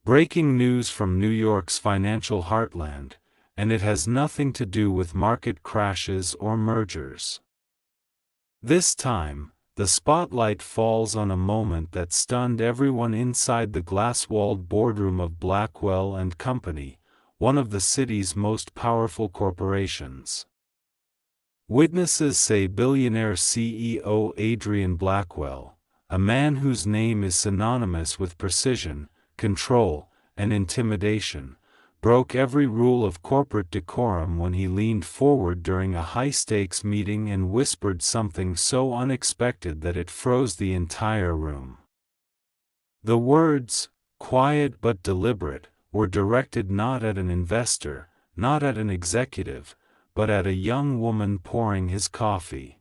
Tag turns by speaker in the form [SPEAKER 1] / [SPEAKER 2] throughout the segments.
[SPEAKER 1] Breaking news from New York's financial heartland, and it has nothing to do with market crashes or mergers. This time, the spotlight falls on a moment that stunned everyone inside the glass-walled boardroom of Blackwell and Company, one of the city's most powerful corporations. Witnesses say Billionaire CEO Adrian Blackwell, a man whose name is synonymous with precision, control, and intimidation, broke every rule of corporate decorum when he leaned forward during a high-stakes meeting and whispered something so unexpected that it froze the entire room. The words, quiet but deliberate, were directed not at an investor, not at an executive, but at a young woman pouring his coffee.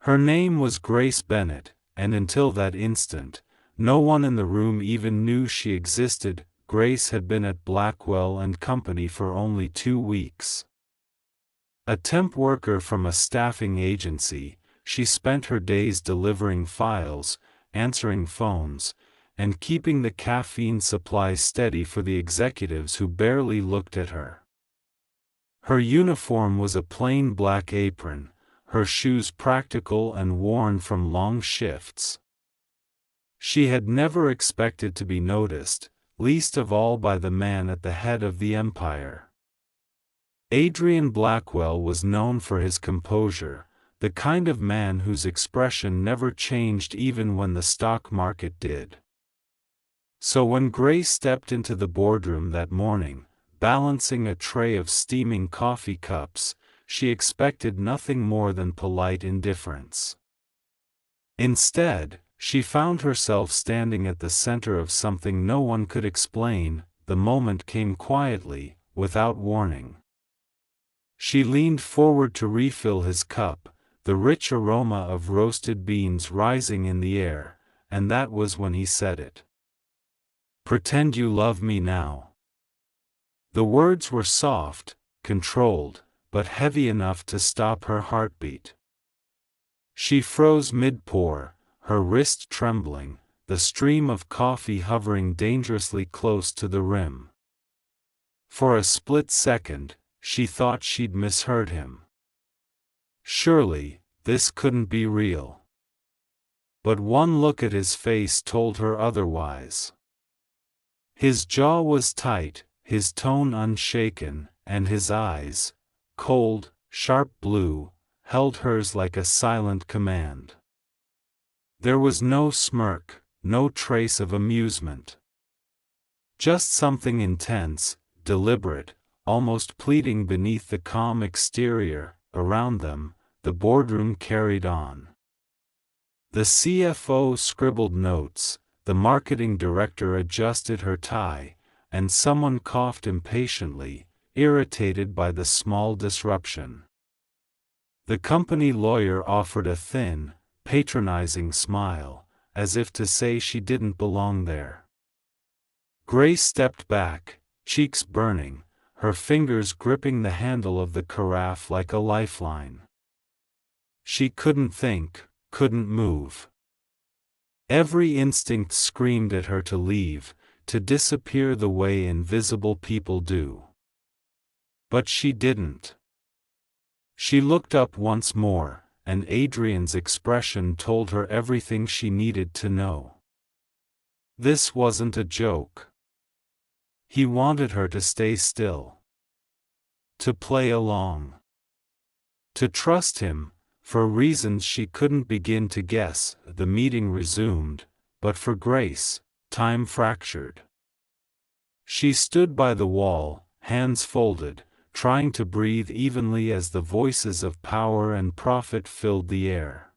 [SPEAKER 1] Her name was Grace Bennett, and until that instant, no one in the room even knew she existed. Grace had been at Blackwell and Company for only 2 weeks. A temp worker from a staffing agency, she spent her days delivering files, answering phones, and keeping the caffeine supply steady for the executives who barely looked at her. Her uniform was a plain black apron, her shoes practical and worn from long shifts. She had never expected to be noticed, least of all by the man at the head of the empire. Adrian Blackwell was known for his composure, the kind of man whose expression never changed even when the stock market did. So when Grace stepped into the boardroom that morning, balancing a tray of steaming coffee cups, she expected nothing more than polite indifference. Instead, she found herself standing at the center of something no one could explain. The moment came quietly, without warning. She leaned forward to refill his cup, the rich aroma of roasted beans rising in the air, and that was when he said it. "Pretend you love me now." The words were soft, controlled, but heavy enough to stop her heartbeat. She froze mid-pour, her wrist trembling, the stream of coffee hovering dangerously close to the rim. For a split second, she thought she'd misheard him. Surely, this couldn't be real. But one look at his face told her otherwise. His jaw was tight, his tone unshaken, and his eyes, cold, sharp blue, held hers like a silent command. There was no smirk, no trace of amusement. Just something intense, deliberate, almost pleading beneath the calm exterior. Around them, the boardroom carried on. The CFO scribbled notes, the marketing director adjusted her tie, and someone coughed impatiently, irritated by the small disruption. The company lawyer offered a thin, patronizing smile, as if to say she didn't belong there. Grace stepped back, cheeks burning, her fingers gripping the handle of the carafe like a lifeline. She couldn't think, couldn't move. Every instinct screamed at her to leave, to disappear the way invisible people do. But she didn't. She looked up once more, and Adrian's expression told her everything she needed to know. This wasn't a joke. He wanted her to stay still. To play along. To trust him, for reasons she couldn't begin to guess. The meeting resumed, but for Grace, time fractured. She stood by the wall, hands folded, trying to breathe evenly as the voices of power and profit filled the air.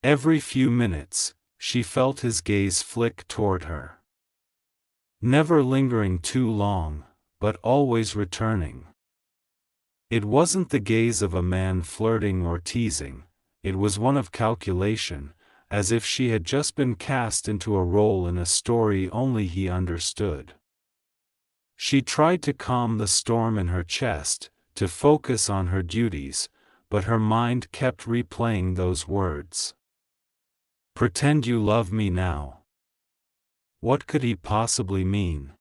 [SPEAKER 1] Every few minutes, she felt his gaze flick toward her. Never lingering too long, but always returning. It wasn't the gaze of a man flirting or teasing, it was one of calculation, as if she had just been cast into a role in a story only he understood. She tried to calm the storm in her chest, to focus on her duties, but her mind kept replaying those words. "Pretend you love me now." What could he possibly mean?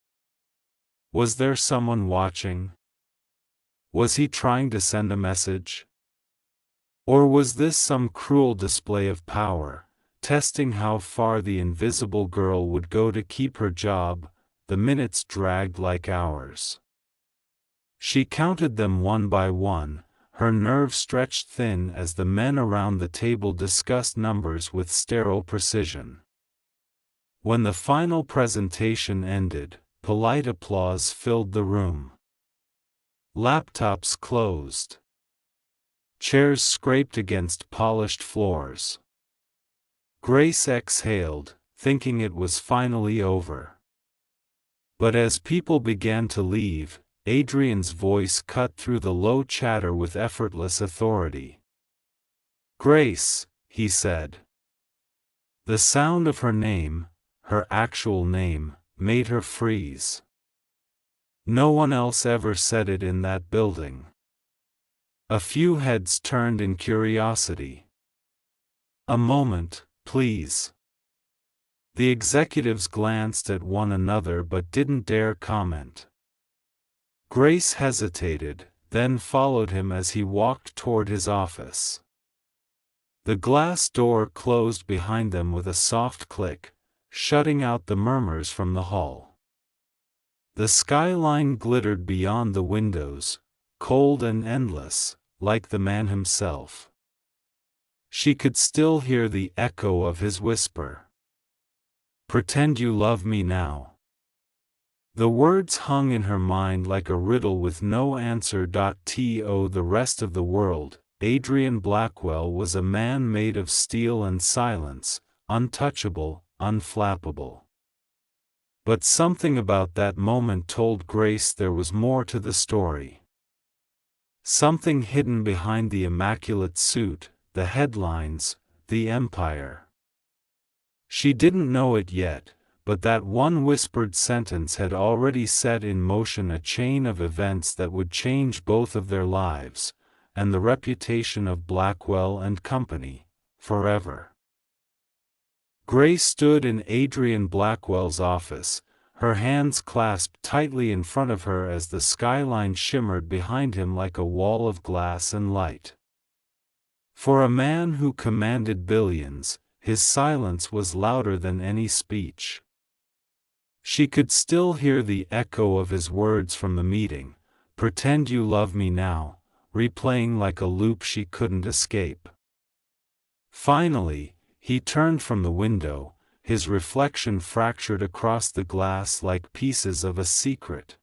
[SPEAKER 1] Was there someone watching? Was he trying to send a message? Or was this some cruel display of power, testing how far the invisible girl would go to keep her job? The minutes dragged like hours. She counted them one by one, her nerves stretched thin as the men around the table discussed numbers with sterile precision. When the final presentation ended, polite applause filled the room. Laptops closed. Chairs scraped against polished floors. Grace exhaled, thinking it was finally over. But as people began to leave, Adrian's voice cut through the low chatter with effortless authority. "Grace," he said. The sound of her name, her actual name, made her freeze. No one else ever said it in that building. A few heads turned in curiosity. "A moment, please." The executives glanced at one another but didn't dare comment. Grace hesitated, then followed him as he walked toward his office. The glass door closed behind them with a soft click, shutting out the murmurs from the hall. The skyline glittered beyond the windows, cold and endless, like the man himself. She could still hear the echo of his whisper. "Pretend you love me now." The words hung in her mind like a riddle with no answer. To the rest of the world, Adrian Blackwell was a man made of steel and silence, untouchable, unflappable. But something about that moment told Grace there was more to the story. Something hidden behind the immaculate suit, the headlines, the empire. She didn't know it yet, but that one whispered sentence had already set in motion a chain of events that would change both of their lives, and the reputation of Blackwell and Company, forever. Grace stood in Adrian Blackwell's office, her hands clasped tightly in front of her as the skyline shimmered behind him like a wall of glass and light. For a man who commanded billions, his silence was louder than any speech. She could still hear the echo of his words from the meeting, "Pretend you love me now," replaying like a loop she couldn't escape. Finally, he turned from the window, his reflection fractured across the glass like pieces of a secret.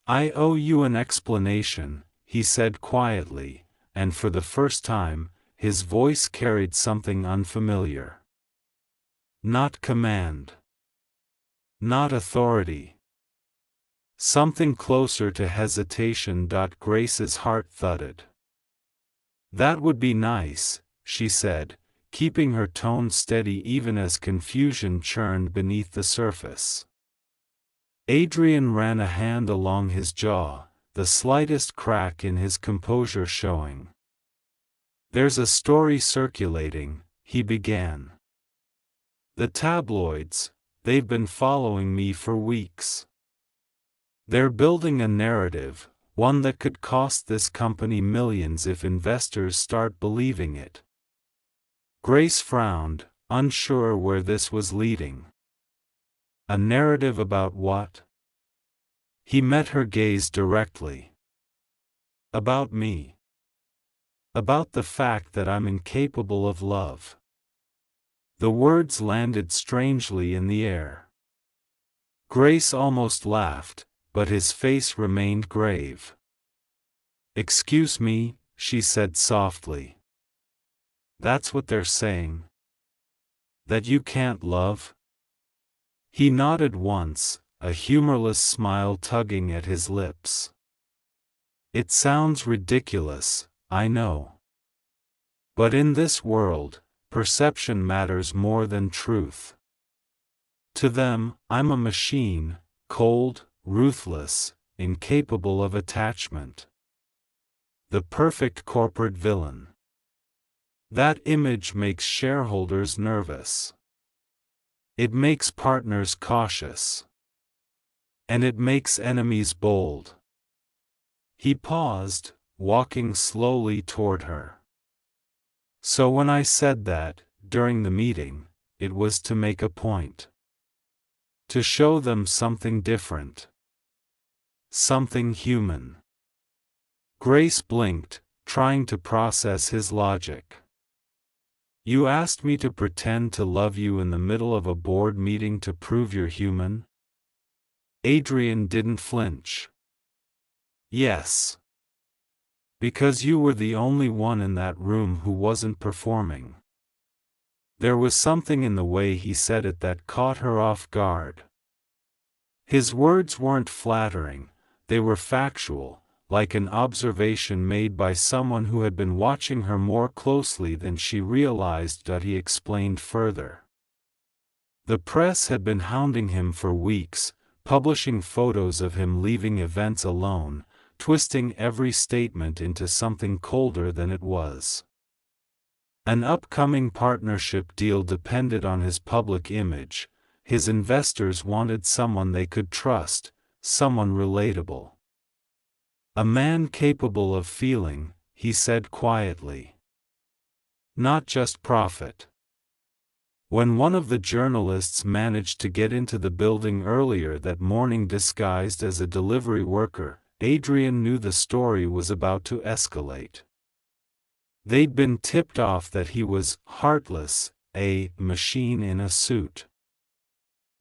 [SPEAKER 1] "I owe you an explanation," he said quietly, and for the first time, his voice carried something unfamiliar. Not command. Not authority. Something closer to hesitation. Grace's heart thudded. "That would be nice," she said, keeping her tone steady even as confusion churned beneath the surface. Adrian ran a hand along his jaw, the slightest crack in his composure showing. "There's a story circulating," he began. "The tabloids, they've been following me for weeks. They're building a narrative, one that could cost this company millions if investors start believing it." Grace frowned, unsure where this was leading. "A narrative about what?" He met her gaze directly. "About me. About the fact that I'm incapable of love." The words landed strangely in the air. Grace almost laughed, but his face remained grave. "Excuse me," she said softly. "That's what they're saying? That you can't love?" He nodded once, a humorless smile tugging at his lips. "It sounds ridiculous, I know. But in this world, perception matters more than truth. To them, I'm a machine, cold, ruthless, incapable of attachment. The perfect corporate villain. That image makes shareholders nervous. It makes partners cautious. And it makes enemies bold. He paused, walking slowly toward her. So when I said that, during the meeting, it was to make a point. To show them something different. Something human. Grace blinked, trying to process his logic. You asked me to pretend to love you in the middle of a board meeting to prove you're human? Adrian didn't flinch. Yes. Because you were the only one in that room who wasn't performing. There was something in the way he said it that caught her off guard. His words weren't flattering, they were factual, like an observation made by someone who had been watching her more closely than she realized. He explained further. The press had been hounding him for weeks, publishing photos of him leaving events alone, twisting every statement into something colder than it was. An upcoming partnership deal depended on his public image. His investors wanted someone they could trust, someone relatable. A man capable of feeling, he said quietly. Not just profit. When one of the journalists managed to get into the building earlier that morning disguised as a delivery worker, Adrian knew the story was about to escalate. They'd been tipped off that he was heartless, a machine in a suit.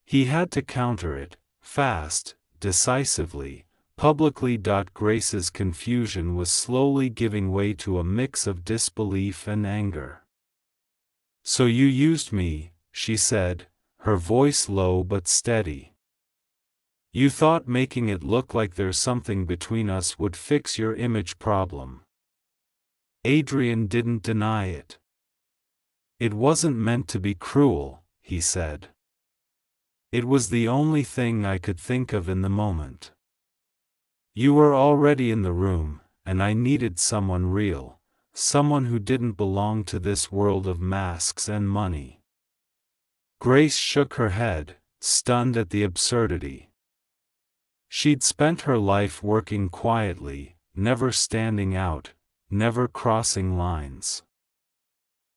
[SPEAKER 1] He had to counter it, fast, decisively, publicly. Grace's confusion was slowly giving way to a mix of disbelief and anger. So you used me, she said, her voice low but steady. You thought making it look like there's something between us would fix your image problem. Adrian didn't deny it. It wasn't meant to be cruel, he said. It was the only thing I could think of in the moment. You were already in the room, and I needed someone real. Someone who didn't belong to this world of masks and money. Grace shook her head, stunned at the absurdity. She'd spent her life working quietly, never standing out, never crossing lines.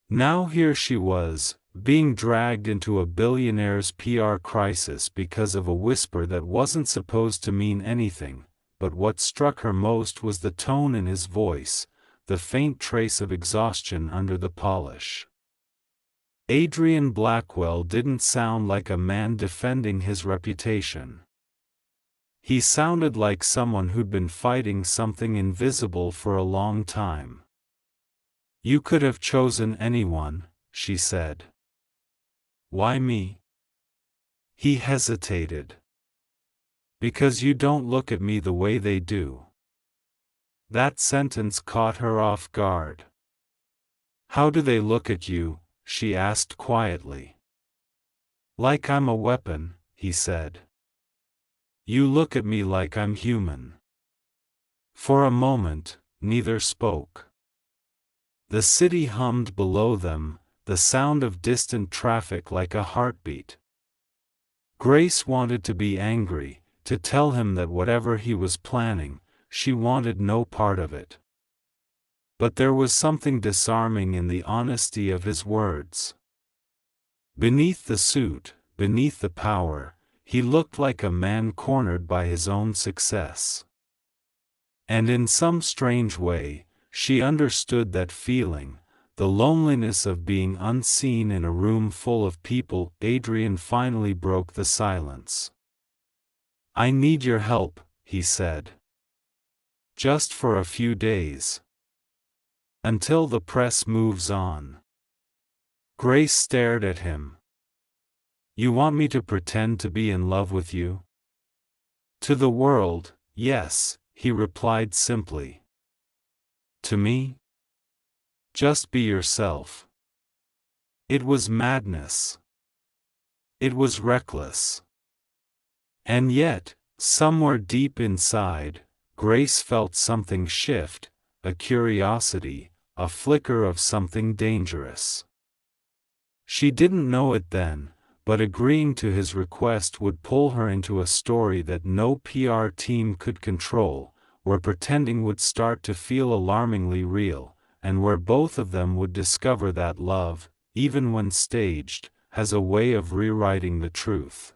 [SPEAKER 1] Now here she was, being dragged into a billionaire's PR crisis because of a whisper that wasn't supposed to mean anything, but what struck her most was the tone in his voice, the faint trace of exhaustion under the polish. Adrian Blackwell didn't sound like a man defending his reputation. He sounded like someone who'd been fighting something invisible for a long time. You could have chosen anyone, she said. Why me? He hesitated. Because you don't look at me the way they do. That sentence caught her off guard. How do they look at you? She asked quietly. Like I'm a weapon, he said. You look at me like I'm human. For a moment, neither spoke. The city hummed below them, the sound of distant traffic like a heartbeat. Grace wanted to be angry, to tell him that whatever he was planning, she wanted no part of it. But there was something disarming in the honesty of his words. Beneath the suit, beneath the power, he looked like a man cornered by his own success. And in some strange way, she understood that feeling, the loneliness of being unseen in a room full of people. Adrian finally broke the silence. I need your help, he said. Just for a few days. Until the press moves on. Grace stared at him. You want me to pretend to be in love with you? To the world, yes, he replied simply. To me? Just be yourself. It was madness. It was reckless. And yet, somewhere deep inside, Grace felt something shift, a curiosity, a flicker of something dangerous. She didn't know it then, but agreeing to his request would pull her into a story that no PR team could control, where pretending would start to feel alarmingly real, and where both of them would discover that love, even when staged, has a way of rewriting the truth.